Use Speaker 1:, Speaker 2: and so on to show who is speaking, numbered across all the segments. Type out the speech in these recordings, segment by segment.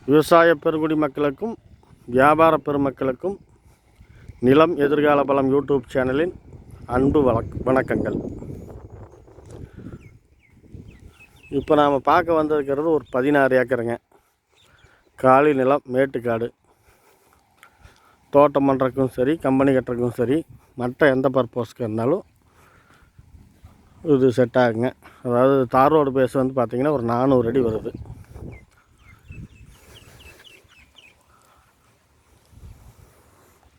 Speaker 1: விவசாய பெருங்குடி மக்களுக்கும் வியாபார பெருமக்களுக்கும் நிலம் எதிர்கால பலம் யூடியூப் சேனலின் அன்பு வணக்கங்கள். இப்போ நாம் பார்க்க வந்திருக்கிறது ஒரு 16 ஏக்கருங்க காலி நிலம், மேட்டுக்காடு. தோட்டம் பண்ணுறதுக்கும் சரி, கம்பெனி கட்டுறதுக்கும் சரி, மற்ற எந்த பர்பஸ்க்கு இருந்தாலும் இது செட் ஆகுங்க. அதாவது தார் ரோடு பேஸ் வந்து பார்த்திங்கன்னா ஒரு 400 அடி வருது.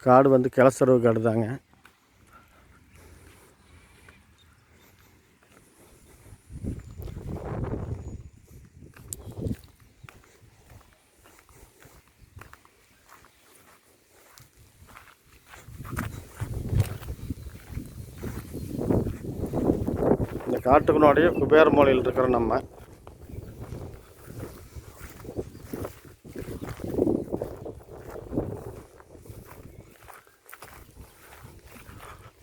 Speaker 1: காடு வந்து கிளசரவு காடு தாங்க. இந்த காட்டுக்குனுடைய குபேர மூலையில் இருக்கிற நம்ம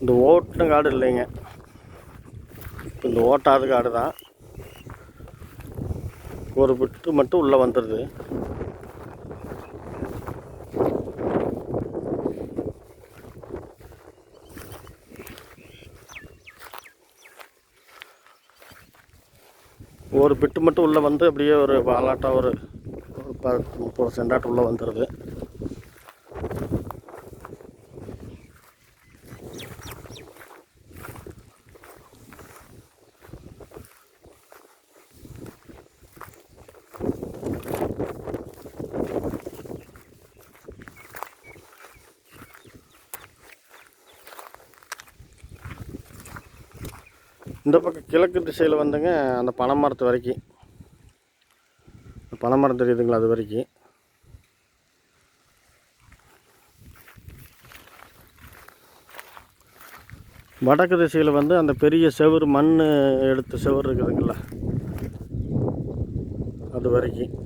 Speaker 1: இந்த ஓட்டு காடு இல்லைங்க, இந்த ஓட்டாத காடு தான். ஒரு விட்டு மட்டும் உள்ளே வந்துடுது. ஒரு பிட்டு மட்டும் உள்ளே வந்து அப்படியே ஒரு பாலாட்டாக ஒரு 30 சென்டாட்டு உள்ளே வந்துடுது. இந்த பக்கம் கிழக்கு திசையில் வந்துங்க அந்த பனைமரத்து வரைக்கும், பனைமரம் தெரியுதுங்களா, அது வரைக்கும். வடக்கு திசையில் வந்து அந்த பெரிய செவுறு, மண் எடுத்த செவுறு இருக்குதுங்களா, அது வரைக்கும்.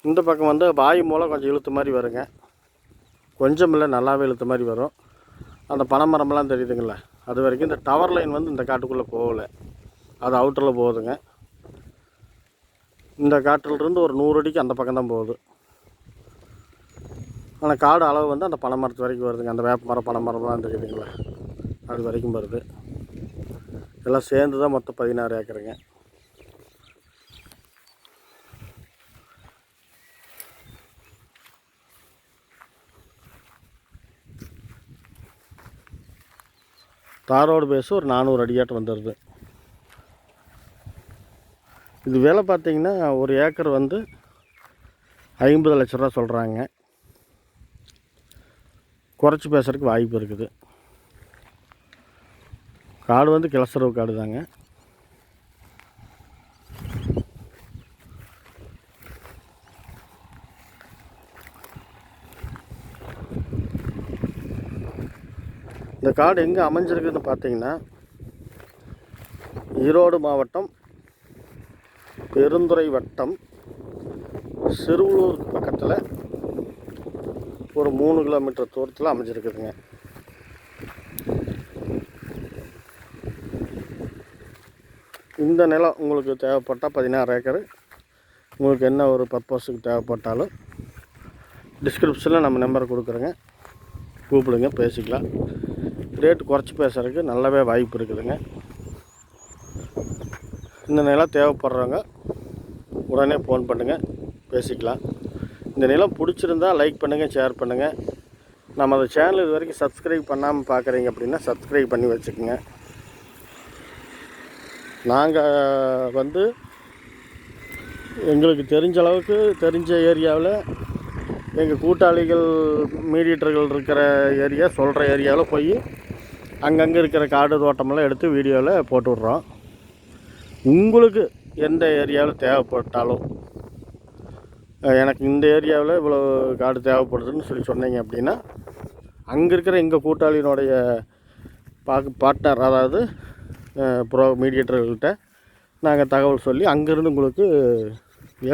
Speaker 1: இந்த பக்கம் வந்து வாய் மூலம் கொஞ்சம் இழுத்த மாதிரி வருங்க. கொஞ்சம் இல்லை, நல்லாவே இழுத்த மாதிரி வரும். அந்த பனைமரம்லாம் தெரியுதுங்களா, அது வரைக்கும். இந்த டவர் லைன் வந்து இந்த காட்டுக்குள்ளே போகலை, அது அவுட்டரில் போகுதுங்க. இந்த காட்டிலிருந்து ஒரு 100 அடிக்கு அந்த பக்கம் தான் போகுது. ஆனால் காடு அளவு வந்து அந்த பனைமரத்து வரைக்கும் வருதுங்க. அந்த வேப்ப மரம், பனைமரம்லாம் தெரியுதுங்களா, அது வரைக்கும் வருது. எல்லாம் சேர்ந்து தான் மொத்தம் 16 ஏக்கருங்க. தாரோடு பேஸு ஒரு 400 அடியாட்டு வந்துடுது. இது விலை பார்த்திங்கன்னா ஒரு ஏக்கர் வந்து 50 லட்ச ரூபா சொல்கிறாங்க. குறைச்சி பேசுறதுக்கு வாய்ப்பு இருக்குது. காடு வந்து கிளசரவு காடு தாங்க. இந்த காடு எங்கே அமைஞ்சிருக்குதுன்னு பார்த்தீங்கன்னா, ஈரோடு மாவட்டம் பெருந்துறை வட்டம் சிறுவலூருக்கு பக்கத்தில் ஒரு 3 கிலோமீட்டர் தூரத்தில் அமைஞ்சிருக்குதுங்க. இந்த நிலம் உங்களுக்கு தேவைப்பட்டால் 16 ஏக்கரு, உங்களுக்கு என்ன ஒரு பர்பஸுக்கு தேவைப்பட்டாலும் டிஸ்கிரிப்ஷனில் நம்ம நம்பரை கொடுக்குறோங்க, கூப்பிடுங்க, பேசிக்கலாம். ரேட்டு குறைச்சி பேசுகிறதுக்கு நல்லாவே வாய்ப்பு இருக்குதுங்க. இந்த நிலம் தேவைப்படுறவங்க உடனே ஃபோன் பண்ணுங்கள், பேசிக்கலாம். இந்த நிலம் பிடிச்சிருந்தா லைக் பண்ணுங்கள், ஷேர் பண்ணுங்கள். நம்ம அந்த சேனல் இது வரைக்கும் சப்ஸ்கிரைப் பண்ணாமல் பார்க்குறீங்க அப்படின்னா சப்ஸ்கிரைப் பண்ணி வச்சுக்கோங்க. நாங்கள் வந்து எங்களுக்கு தெரிஞ்ச அளவுக்கு தெரிஞ்ச ஏரியாவில் எங்கள் கூட்டாளிகள், மீடியேட்டர்கள் இருக்கிற ஏரியா, சொல்கிற ஏரியாவில் போய் அங்கங்கே இருக்கிற காடு தோட்டமெல்லாம் எடுத்து வீடியோவில் போட்டு விட்றோம். உங்களுக்கு எந்த ஏரியாவில் தேவைப்பட்டாலும் எனக்கு இந்த ஏரியாவில் இவ்வளோ காடு தேவைப்படுதுன்னு சொல்லி சொன்னீங்க அப்படின்னா அங்கே இருக்கிற எங்கள் கூட்டாளியினுடைய பார்ட்னர், அதாவது மீடியேட்டர்கள்கிட்ட நாங்கள் தகவல் சொல்லி அங்கேருந்து உங்களுக்கு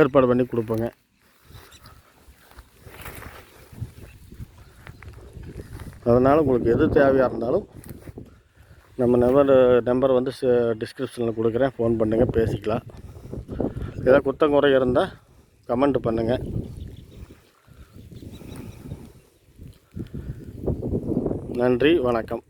Speaker 1: ஏற்பாடு பண்ணி கொடுப்போங்க. அதனால் உங்களுக்கு எது தேவையாக இருந்தாலும் நம்ம நம்பர் வந்து டிஸ்கிரிப்ஷனில் கொடுக்குறேன், ஃபோன் பண்ணுங்கள், பேசிக்கலாம். ஏதாவது குற்றம் குறை இருந்தால் கமெண்ட் பண்ணுங்கள். நன்றி, வணக்கம்.